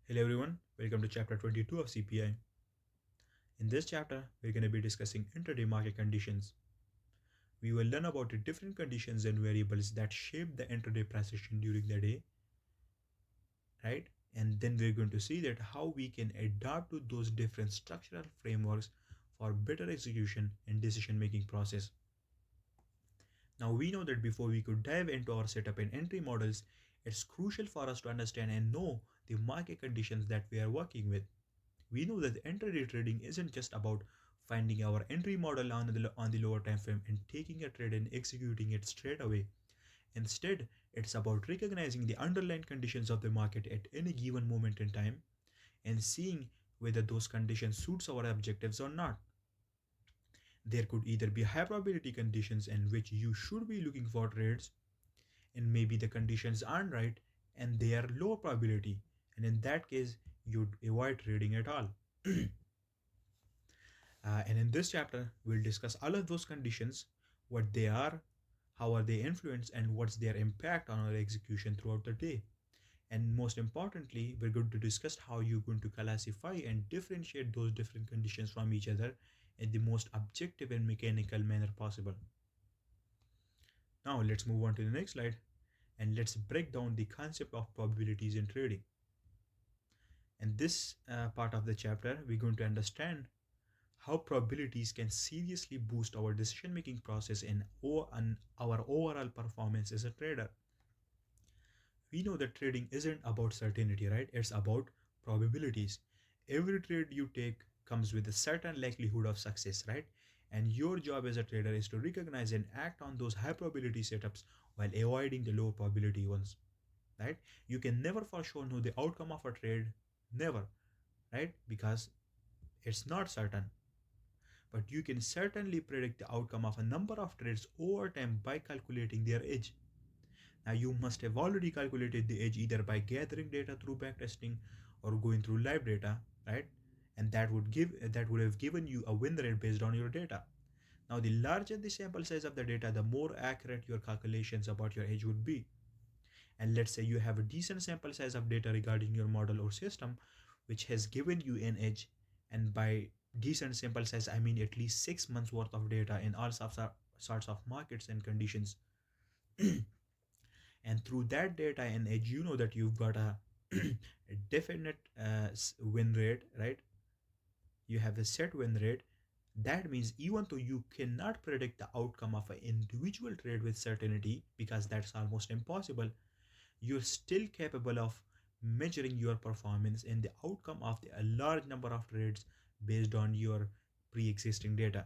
Hello everyone, welcome to chapter 22 of CPI. In this chapter, we're going to be discussing intraday market conditions. We will learn about the different conditions and variables that shape the intraday price action during the day, right? And then we're going to see that how we can adapt to those different structural frameworks for better execution and decision making process. Now we know that before we could dive into our setup and entry models, it's crucial for us to understand and know the market conditions that we are working with. We know that intraday trading isn't just about finding our entry model on the lower time frame and taking a trade and executing it straight away. Instead, it's about recognizing the underlying conditions of the market at any given moment in time and seeing whether those conditions suits our objectives or not. There could either be high probability conditions in which you should be looking for trades, and maybe the conditions aren't right and they are low probability, and in that case you'd avoid trading at all. And in this chapter, we'll discuss all of those conditions, what they are, how are they influenced, and what's their impact on our execution throughout the day. And most importantly, we're going to discuss how you're going to classify and differentiate those different conditions from each other in the most objective and mechanical manner possible. Now, let's move on to the next slide and let's break down the concept of probabilities in trading. In this part of the chapter, we're going to understand how probabilities can seriously boost our decision making process and our overall performance as a trader. We know that trading isn't about certainty, right? It's about probabilities. Every trade you take comes with a certain likelihood of success, right? And your job as a trader is to recognize and act on those high probability setups while avoiding the low probability ones, right? You can never for sure know the outcome of a trade, never, right? Because it's not certain, but you can certainly predict the outcome of a number of trades over time by calculating their edge. Now you must have already calculated the edge either by gathering data through backtesting or going through live data, right? And that would have given you a win rate based on your data. Now the larger the sample size of the data, the more accurate your calculations about your edge would be. And let's say you have a decent sample size of data regarding your model or system which has given you an edge, and by decent sample size I mean at least 6 months worth of data in all sorts of markets and conditions. And through that data and edge, you know that you've got a definite win rate, right? You have a set win rate. That means even though you cannot predict the outcome of an individual trade with certainty, because that's almost impossible, you're still capable of measuring your performance and the outcome of a large number of trades based on your pre-existing data.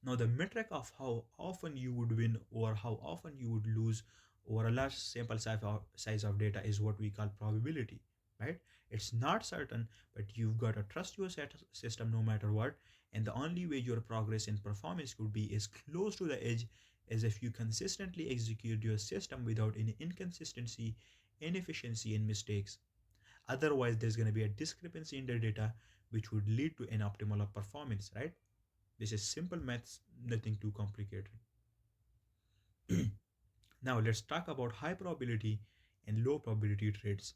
Now, the metric of how often you would win or how often you would lose over a large sample size of data is what we call probability, right? It's not certain, but you've got to trust your system no matter what. And the only way your progress in performance could be is close to the edge as if you consistently execute your system without any inconsistency, inefficiency, and mistakes. Otherwise, there's going to be a discrepancy in the data, which would lead to an optimal performance, right? This is simple maths, nothing too complicated. Now let's talk about high probability and low probability trades.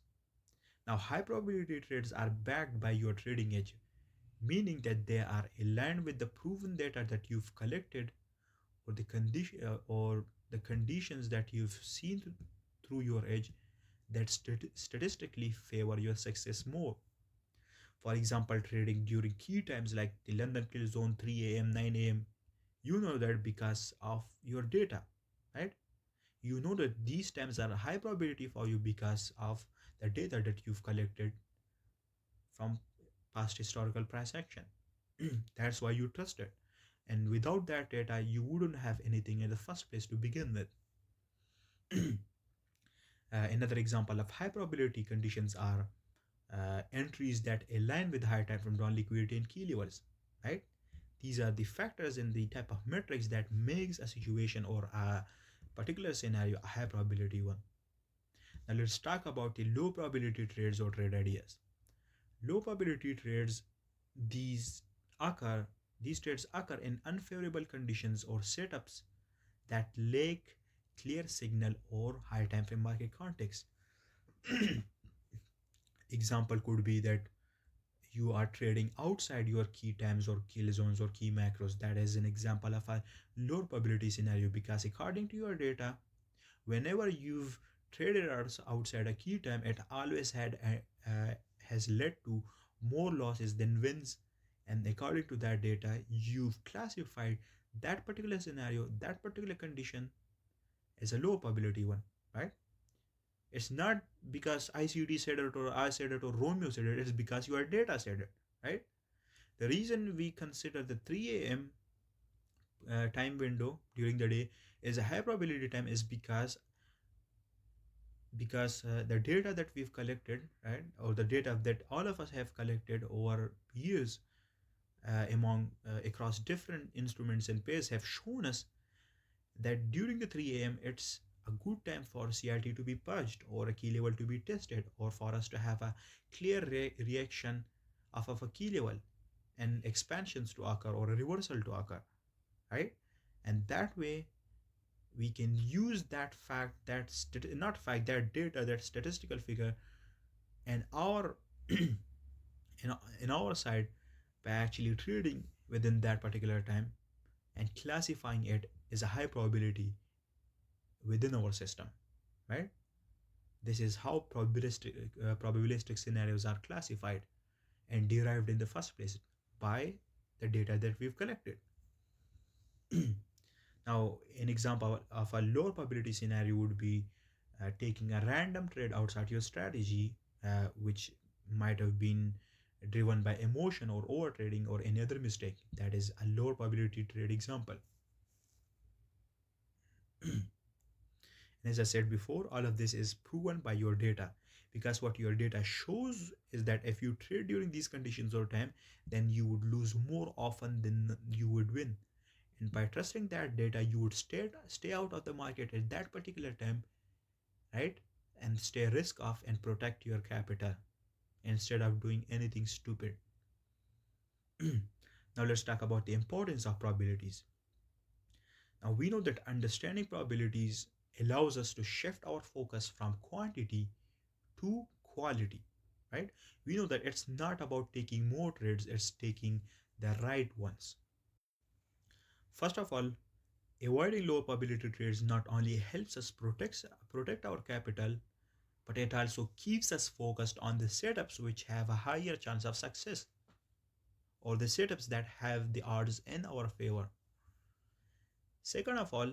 Now high probability trades are backed by your trading edge, meaning that they are aligned with the proven data that you've collected or the conditions that you've seen through your edge that statistically favor your success more. For example, trading during key times like the London kill zone 3 a.m., 9 a.m., you know that because of your data, right? You know that these times are high probability for you because of the data that you've collected from past historical price action. That's why you trust it. And without that data, you wouldn't have anything in the first place to begin with. Another example of high probability conditions are entries that align with high time from down liquidity and key levels, right? These are the factors in the type of metrics that makes a situation or a particular scenario a high probability one. Now let's talk about the low probability trades or trade ideas. Low probability trades, these occur, these trades occur in unfavorable conditions or setups that lack clear signal or high time frame market context. Example could be that you are trading outside your key times or kill zones or key macros. That is an example of a low probability scenario, because according to your data, whenever you've traded outside a key time, it always has led to more losses than wins. And according to that data, you've classified that particular scenario, that particular condition, as a low probability one, right? It's not because ICD said it or I said it or Romeo said it. It's because your data said it, right? The reason we consider the 3 a.m. Time window during the day is a high probability time is because the data that we've collected, right, or the data that all of us have collected over years among across different instruments and pairs have shown us that during the 3 a.m. it's a good time for CRT to be purged or a key level to be tested, or for us to have a clear reaction of a key level and expansions to occur or a reversal to occur, right? And that way we can use that fact, not fact, that data, that statistical figure, and our in our side, by actually trading within that particular time and classifying it as a high probability within our system, right? This is how probabilistic scenarios are classified and derived in the first place by the data that we've collected. Now, an example of a lower probability scenario would be taking a random trade outside your strategy, which might have been driven by emotion or over trading or any other mistake. That is a lower probability trade example. And as I said before, all of this is proven by your data, because what your data shows is that if you trade during these conditions or time, then you would lose more often than you would win. And by trusting that data, you would stay out of the market at that particular time, right? And stay risk off and protect your capital instead of doing anything stupid. Now let's talk about the importance of probabilities. Now we know that understanding probabilities allows us to shift our focus from quantity to quality, right? We know that it's not about taking more trades, it's taking the right ones. First of all, avoiding low probability trades not only helps us protect our capital, but it also keeps us focused on the setups which have a higher chance of success, or the setups that have the odds in our favor. Second of all,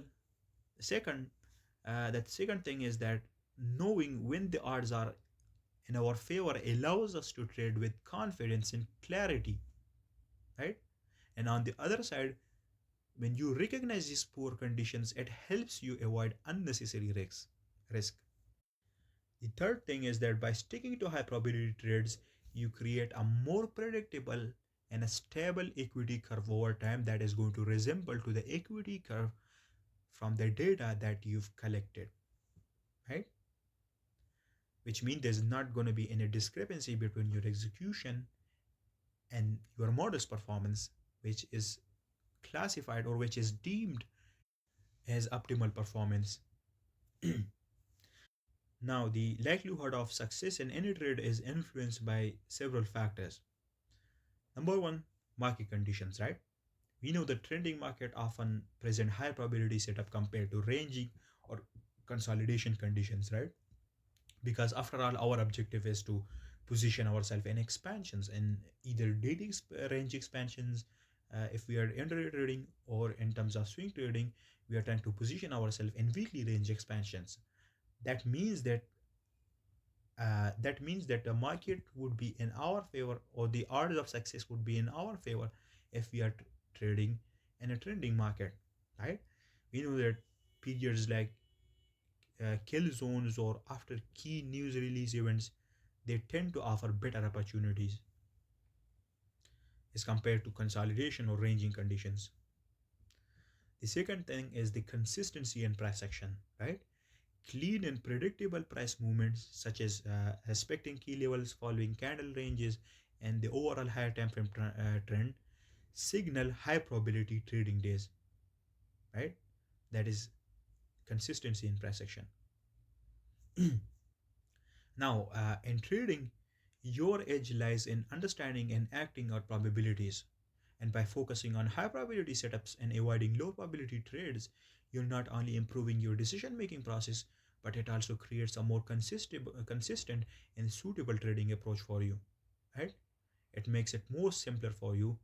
second, that second thing is that knowing when the odds are in our favor allows us to trade with confidence and clarity, right? And on the other side, when you recognize these poor conditions, it helps you avoid unnecessary risk. The third thing is that by sticking to high probability trades, you create a more predictable and a stable equity curve over time that is going to resemble to the equity curve from the data that you've collected, right? Which means there's not going to be any discrepancy between your execution and your model's performance, which is classified or which is deemed as optimal performance. Now, the likelihood of success in any trade is influenced by several factors. Number one, market conditions, right? We know the trending market often present higher probability setup compared to ranging or consolidation conditions, right? Because after all, our objective is to position ourselves in expansions, in either daily range expansions, if we are intraday trading, or in terms of swing trading, we are trying to position ourselves in weekly range expansions. That means that the market would be in our favor, or the odds of success would be in our favor if we are trading in a trending market, right? We know that periods like kill zones or after key news release events, they tend to offer better opportunities as compared to consolidation or ranging conditions. The second thing is the consistency in price action, right? Clean and predictable price movements, such as respecting key levels, following candle ranges, and the overall higher time frame trend, signal high probability trading days, right? That is consistency in price action. Now, in trading, Your edge lies in understanding and acting on probabilities. And by focusing on high probability setups and avoiding low probability trades, you're not only improving your decision making process, but it also creates a more consistent and suitable trading approach for you. Right? It makes it more simpler for you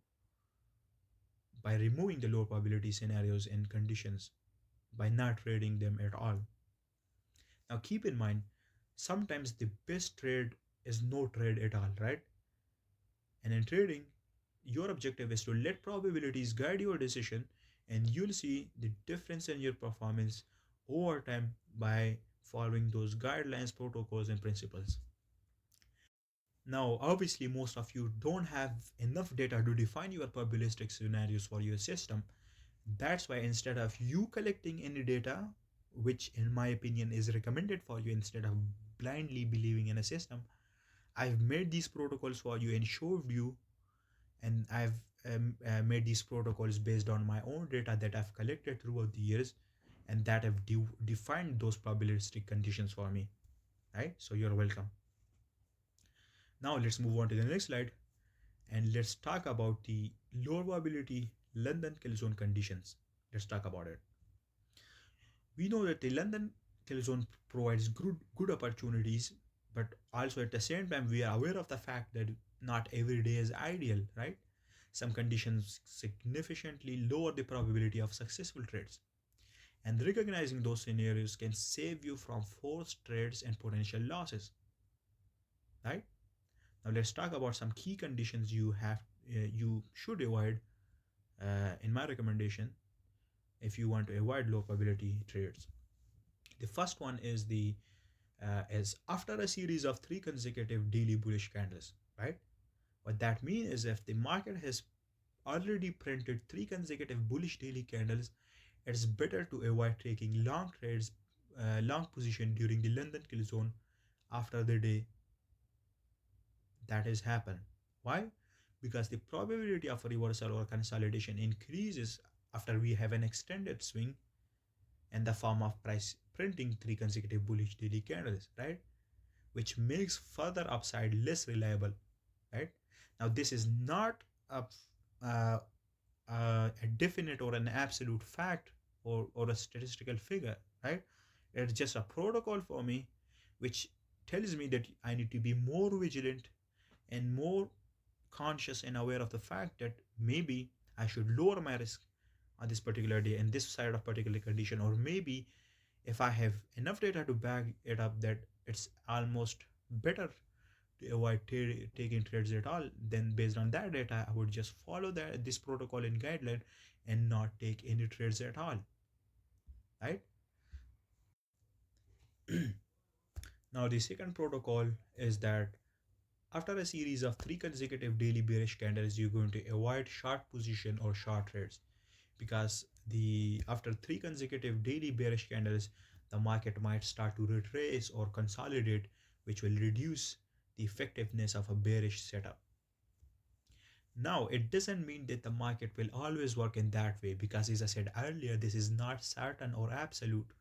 by removing the low probability scenarios and conditions by not trading them at all. Now keep in mind, sometimes the best trade is no trade at all, right? And in trading, your objective is to let probabilities guide your decision, and you'll see the difference in your performance over time by following those guidelines, protocols, and principles. Now, obviously, most of you don't have enough data to define your probabilistic scenarios for your system. That's why instead of you collecting any data, which in my opinion is recommended for you instead of blindly believing in a system, I've made these protocols for you and showed you, and I've made these protocols based on my own data that I've collected throughout the years and that have defined those probabilistic conditions for me. Right? So you're welcome. Now let's move on to the next slide and let's talk about the low probability London kill zone conditions. Let's talk about it. We know that the London kill zone provides good opportunities, but also at the same time we are aware of the fact that not every day is ideal, right? Some conditions significantly lower the probability of successful trades, and recognizing those scenarios can save you from forced trades and potential losses, right? Now let's talk about some key conditions you should avoid in my recommendation if you want to avoid low probability trades. The first one is after a series of three consecutive daily bullish candles, right? What that means is if the market has already printed three consecutive bullish daily candles, it's better to avoid taking long trades, long position during the London kill zone after the day that has happened. Why? Because the probability of a reversal or consolidation increases after we have an extended swing in the form of price printing three consecutive bullish daily candles, right? Which makes further upside less reliable, right? Now, this is not uh, a definite or an absolute fact or a statistical figure, right? It's just a protocol for me, which tells me that I need to be more vigilant and more conscious and aware of the fact that maybe I should lower my risk on this particular day and this side of particular condition, or maybe if I have enough data to back it up that it's almost better to avoid taking trades at all, then based on that data I would just follow this protocol and guideline and not take any trades at all, right? Now the second protocol is that after a series of three consecutive daily bearish candles you're going to avoid short position or short trades, because the after three consecutive daily bearish candles the market might start to retrace or consolidate, which will reduce the effectiveness of a bearish setup. Now, it doesn't mean that the market will always work in that way, because as I said earlier, this is not certain or absolute.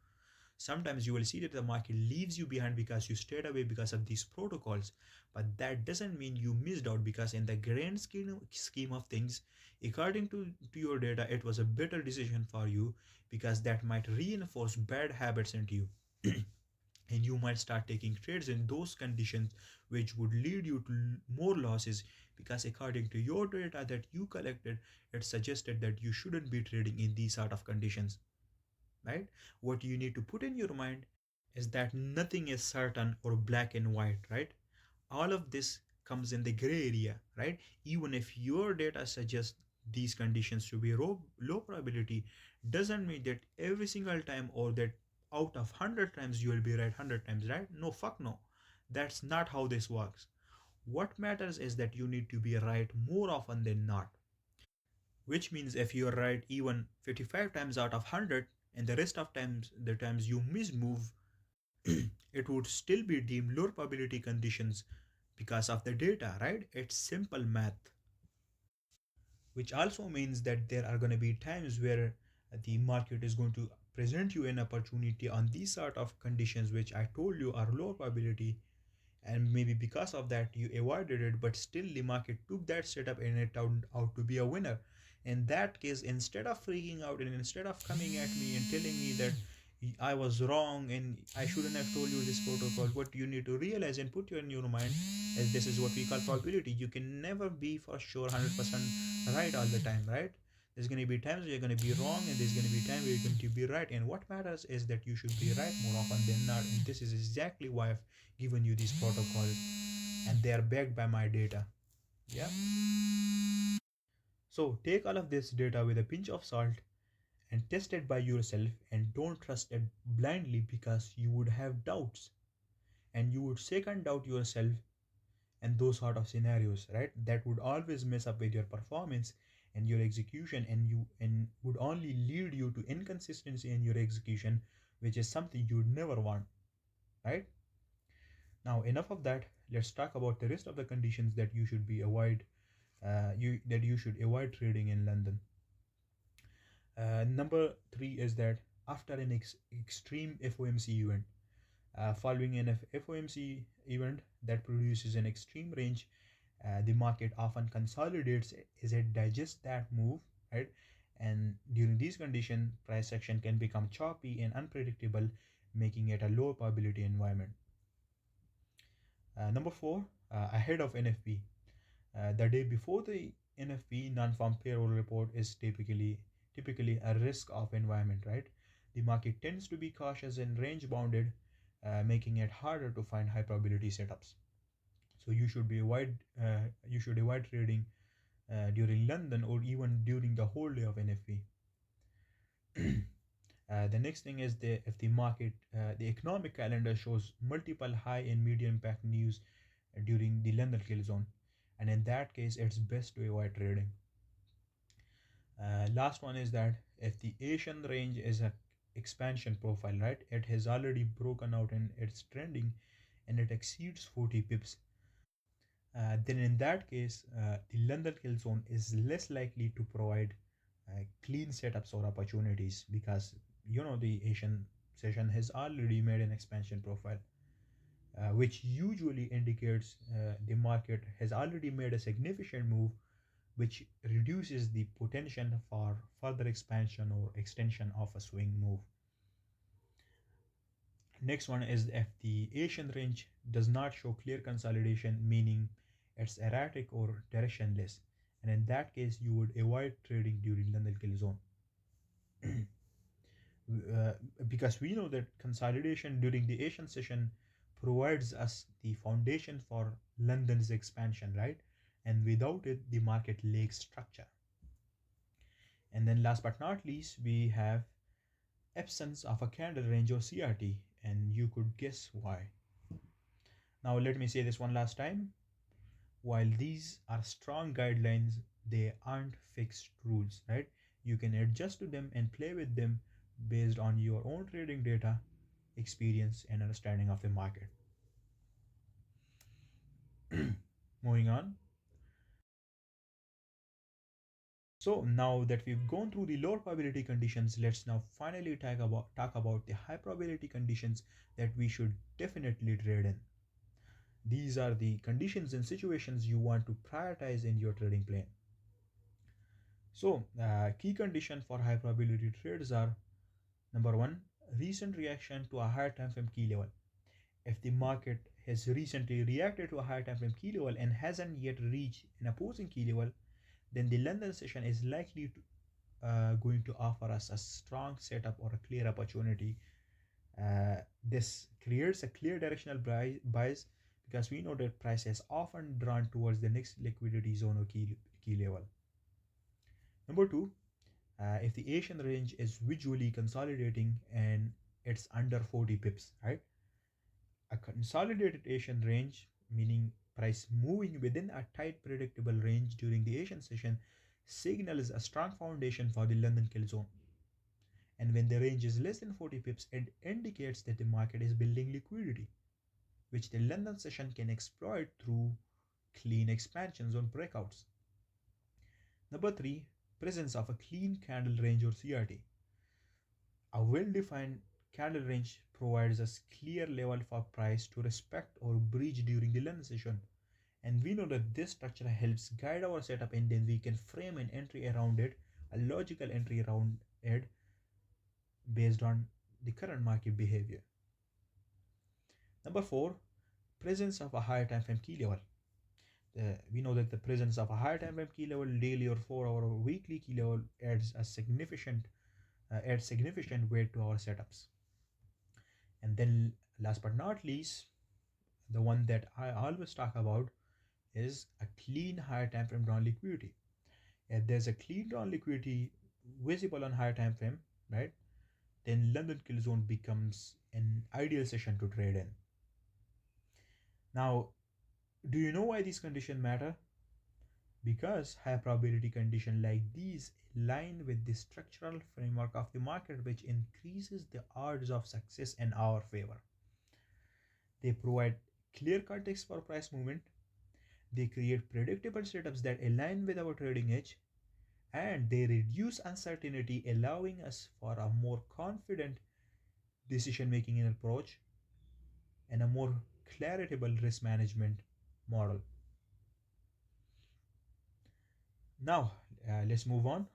Sometimes you will see that the market leaves you behind because you stayed away because of these protocols, but that doesn't mean you missed out, because in the grand scheme of things, according to your data, it was a better decision for you, because that might reinforce bad habits into you. And you might start taking trades in those conditions, which would lead you to more losses, because according to your data that you collected, it suggested that you shouldn't be trading in these sort of conditions, right? What you need to put in your mind is that nothing is certain or black and white, right? All of this comes in the gray area, right? Even if your data suggests these conditions to be low probability, doesn't mean that every single time or that out of 100 times you will be right 100 times, right? No, fuck no. That's not how this works. What matters is that you need to be right more often than not, which means if you are right even 55 times out of 100 and the rest of times the times you mismove, it would still be deemed low probability conditions because of the data, right? It's simple math. Which also means that there are going to be times where the market is going to present you an opportunity on these sort of conditions which I told you are low probability, and maybe because of that you avoided it, but still the market took that setup and it turned out to be a winner. In that case, instead of freaking out and instead of coming at me and telling me that I was wrong and I shouldn't have told you this protocol, what you need to realize and put in your mind is this is what we call probability. You can never be for sure 100% right all the time, right? There's going to be times where you're going to be wrong and there's going to be times where you're going to be right, and what matters is that you should be right more often than not, and this is exactly why I've given you these protocols and they are backed by my data. Yeah. So take all of this data with a pinch of salt and test it by yourself, and don't trust it blindly because you would have doubts and you would second doubt yourself, and those sort of scenarios, right, that would always mess up with your performance and your execution, and would only lead you to inconsistency in your execution, which is something you would never want, right? Now enough of that, let's talk about the rest of the conditions that you should be avoid you that you should avoid trading in London. Number three is that after an extreme FOMC event, following an FOMC event that produces an extreme range, the market often consolidates as it digests that move, right? And during these conditions, price action can become choppy and unpredictable, making it a low probability environment. Number four, ahead of NFP. The day before the NFP non-farm payroll report is typically a risk off environment, right? The market tends to be cautious and range bounded, making it harder to find high probability setups. So you should avoid trading during London or even during the whole day of NFP. The next thing is the economic calendar shows multiple high and medium impact news during the London kill zone, and in that case, it's best to avoid trading. Last one is that if the Asian range is a expansion profile, right, it has already broken out and it's trending and it exceeds 40 pips, then in that case, the London kill zone is less likely to provide clean setups or opportunities, because the Asian session has already made an expansion profile, which usually indicates the market has already made a significant move, which reduces the potential for further expansion or extension of a swing move. Next one is if the Asian range does not show clear consolidation, meaning it's erratic or directionless, and in that case you would avoid trading during London kill zone. uh, because we know that consolidation during the Asian session provides us the foundation for London's expansion, right? And without it, the market lacks structure. And then last but not least, we have absence of a candle range or CRT, and you could guess why. Now let me say this one last time. While these are strong guidelines, they aren't fixed rules, right? You can adjust to them and play with them based on your own trading data, experience, and understanding of the market. Moving on. So now that we've gone through the lower probability conditions, let's now finally talk about the high probability conditions that we should definitely trade in. These are the conditions and situations you want to prioritize in your trading plan. So, key conditions for high probability trades are: number one, recent reaction to a higher time frame key level. If the market has recently reacted to a higher time frame key level and hasn't yet reached an opposing key level, then the London session is likely to going to offer us a strong setup or a clear opportunity. This creates a clear directional bias, because we know that price is often drawn towards the next liquidity zone or key level. Number two, if the Asian range is visually consolidating and it's under 40 pips, right? A consolidated Asian range, meaning price moving within a tight predictable range during the Asian session, signals a strong foundation for the London kill zone. And when the range is less than 40 pips, it indicates that the market is building liquidity, which the London session can exploit through clean expansions or breakouts. Number three, presence of a clean candle range or CRT. A well defined candle range provides us clear level for price to respect or breach during the learning session. And we know that this structure helps guide our setup, and then we can frame an entry around it, a logical entry around it based on the current market behavior. Number four, presence of a higher time frame key level. We know that the presence of a higher time frame key level, daily or 4 hour or weekly key level, adds significant weight to our setups. And then last but not least, the one that I always talk about is a clean higher time frame drawn liquidity. If there's a clean drawn liquidity visible on higher time frame, right, then London kill zone becomes an ideal session to trade in. Now, do you know why these conditions matter? Because high probability conditions like these align with the structural framework of the market, which increases the odds of success in our favor. They provide clear context for price movement, they create predictable setups that align with our trading edge, and they reduce uncertainty, allowing us for a more confident decision making approach and a more claritable risk management model. Now, let's move on.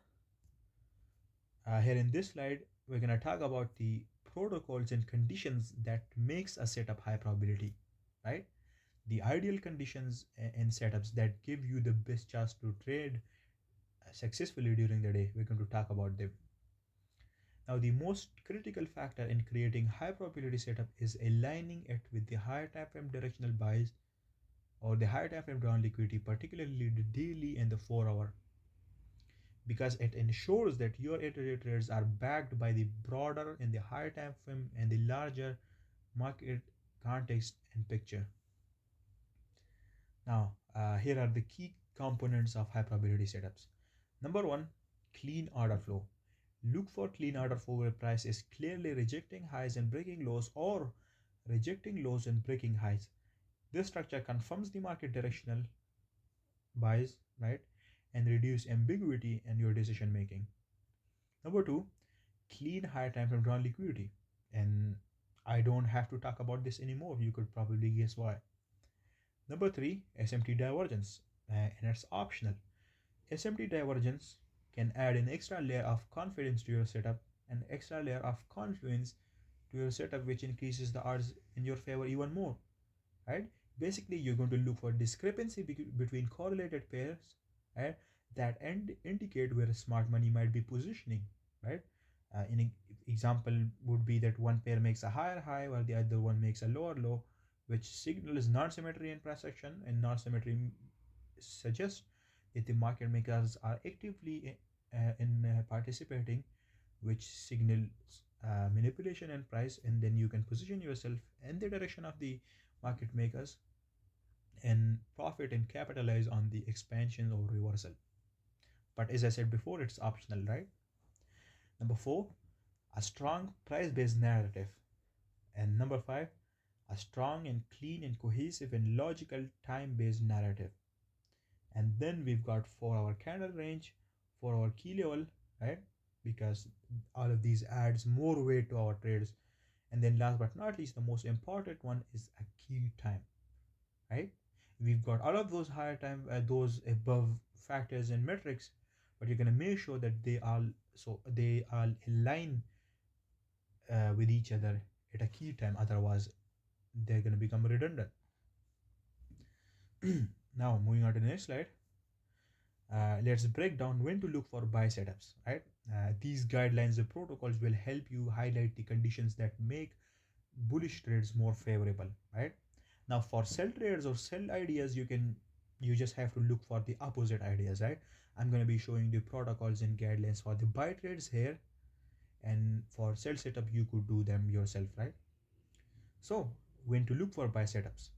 Here in this slide, we're going to talk about the protocols and conditions that makes a setup high probability, right? The ideal conditions and setups that give you the best chance to trade successfully during the day. We're going to talk about them. Now, the most critical factor in creating high probability setup is aligning it with the higher time frame directional buys or the higher time frame drawn liquidity, particularly the daily and the 4 hour, because it ensures that your intraday trades are backed by the broader and the higher time frame and the larger market context and picture. Now, here are the key components of high probability setups. Number one, clean order flow. Look for clean order flow where price is clearly rejecting highs and breaking lows, or rejecting lows and breaking highs. This structure confirms the market directional buys, right, and reduce ambiguity in your decision making. Number two, clean higher time frame drawn liquidity. And I don't have to talk about this anymore. You could probably guess why. Number three, SMT divergence, and it's optional. SMT divergence can add an extra layer of confidence to your setup, an extra layer of confluence to your setup, which increases the odds in your favor even more, right? Basically, you're going to look for discrepancy between correlated pairs, right, that indicate where smart money might be positioning, right? An example would be that one pair makes a higher high while the other one makes a lower low, which signals non-symmetry in price action, and non-symmetry suggests that the market makers are actively in participating, which signals manipulation and price, and then you can position yourself in the direction of the market makers and profit and capitalize on the expansion or reversal. But as I said before, it's optional, right? Number four, a strong price based narrative. And number five, a strong and clean and cohesive and logical time based narrative. And then we've got 4 hour candle range, 4 hour key level, right? Because all of these adds more weight to our trades. And then last but not least, the most important one is a key time, right? We've got all of those higher time, those above factors and metrics, but you're going to make sure that they all align with each other at a key time. Otherwise, they're going to become redundant. Now, moving on to the next slide. Let's break down when to look for buy setups, right? These guidelines and protocols will help you highlight the conditions that make bullish trades more favorable, right? Now, for sell trades or sell ideas, you just have to look for the opposite ideas, right? I'm going to be showing the protocols and guidelines for the buy trades here, and for sell setup, you could do them yourself, right? So, when to look for buy setups?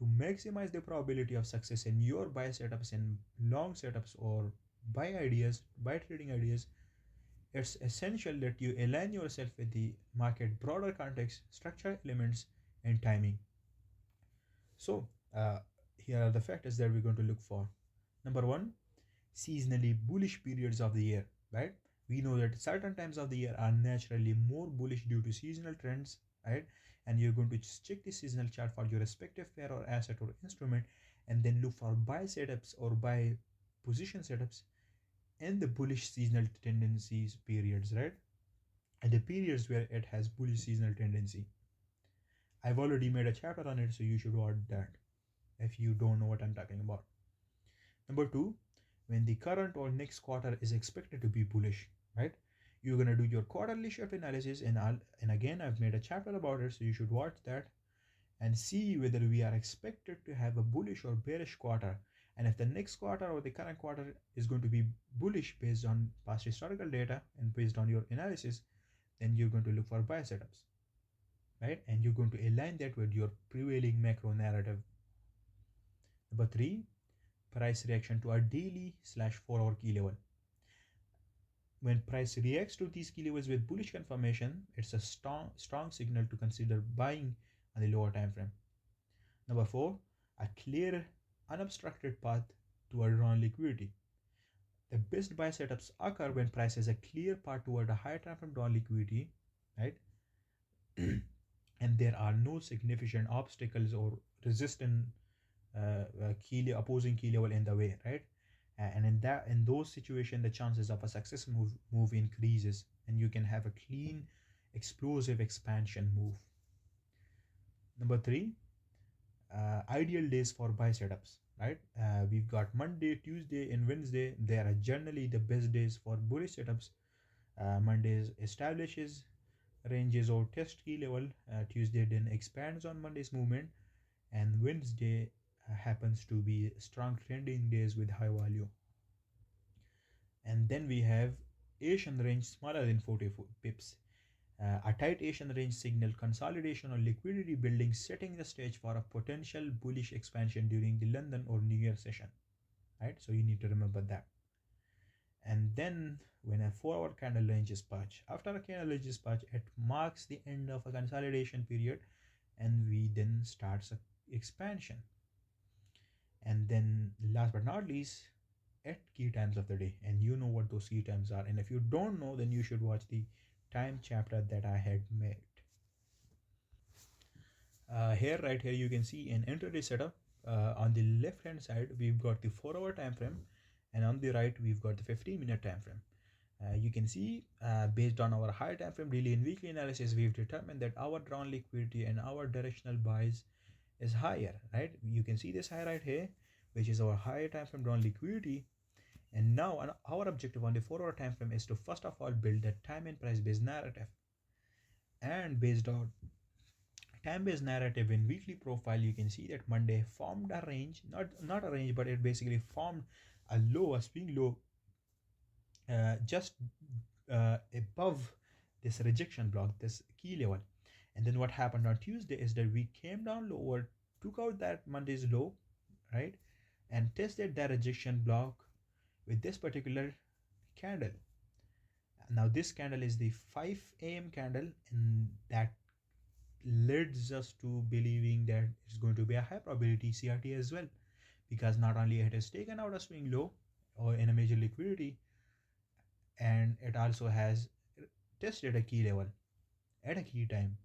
To maximize the probability of success in your buy setups and long setups or buy trading ideas, it's essential that you align yourself with the market broader context, structure elements, and timing. So, here are the factors that we're going to look for. Number one, seasonally bullish periods of the year, right? We know that certain times of the year are naturally more bullish due to seasonal trends, right? And you're going to just check the seasonal chart for your respective pair or asset or instrument, and then look for buy setups or buy position setups in the bullish seasonal tendencies periods, right? And the periods where it has bullish seasonal tendency. I've already made a chapter on it, so you should watch that if you don't know what I'm talking about. Number two, when the current or next quarter is expected to be bullish, right? You're gonna do your quarterly shift analysis, and again I've made a chapter about it, so you should watch that and see whether we are expected to have a bullish or bearish quarter. And if the next quarter or the current quarter is going to be bullish based on past historical data and based on your analysis, then you're going to look for buy setups, right? And you're going to align that with your prevailing macro narrative. Number three, price reaction to a daily slash 4 hour key level. When price reacts to these key levels with bullish confirmation, it's a strong signal to consider buying on the lower time frame. Number four, a clear, unobstructed path toward drawn liquidity. The best buy setups occur when price has a clear path toward a higher time frame drawn liquidity, right? And there are no significant obstacles or resistant opposing key level in the way, right? And in those situations, the chances of a success move increases, and you can have a clean, explosive expansion move. Number three, ideal days for buy setups, right? We've got Monday, Tuesday, and Wednesday. They are generally the best days for bullish setups. Mondays establishes ranges or test key level. Tuesday then expands on Monday's movement, and Wednesday happens to be strong trending days with high value. And then we have Asian range smaller than 40 pips. A tight Asian range signal consolidation or liquidity building, setting the stage for a potential bullish expansion during the London or New Year session, right? So you need to remember that. And then when a 4 hour candle range is patched, after a candle range is patched, it marks the end of a consolidation period, and we then starts a expansion. And then last but not least, at key times of the day, and you know what those key times are, and if you don't know, then you should watch the time chapter that I had made. Right here you can see an intraday setup. On the left hand side we've got the 4 hour time frame, and on the right we've got the 15-minute time frame. You can see based on our high time frame daily and weekly analysis, we've determined that our drawn liquidity and our directional buys is higher, right? You can see this high right here, which is our high time frame drawn liquidity. And now our objective on the 4 hour time frame is to first of all build that time and price based narrative. And based on time based narrative in weekly profile, you can see that Monday formed a range, not a range, but it basically formed a low, a swing low, just above this rejection block, this key level. And then what happened on Tuesday is that we came down lower, took out that Monday's low, right, and tested that rejection block with this particular candle. Now this candle is the 5 a.m. candle, and that leads us to believing that it's going to be a high probability CRT as well, because not only it has taken out a swing low or in a major liquidity, and it also has tested a key level at a key time,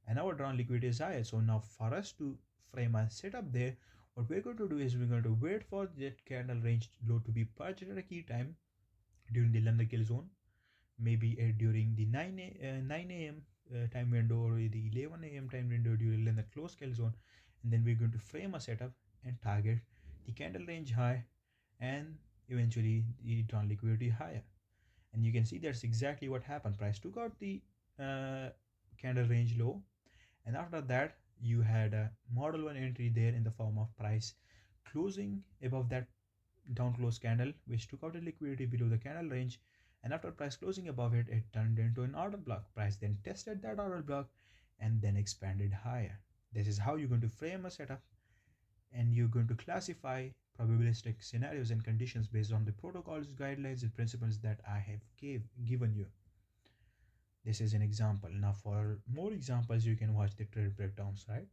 and our drawn liquidity is high. So now for us to frame a setup there, what we're going to do is we're going to wait for that candle range low to be purchased at a key time during the London kill zone, maybe during the 9 a.m. Time window, or the 11 a.m. time window during the close kill zone. And then we're going to frame a setup and target the candle range high, and eventually the drawn liquidity higher. And you can see that's exactly what happened. Price took out the candle range low, and after that you had a model 1 entry there in the form of price closing above that down close candle, which took out the liquidity below the candle range. And after price closing above it, it turned into an order block. Price then tested that order block and then expanded higher. This is how you're going to frame a setup, and you're going to classify probabilistic scenarios and conditions based on the protocols, guidelines, and principles that I have given you. This is an example. Now for more examples, you can watch the trade breakdowns, right?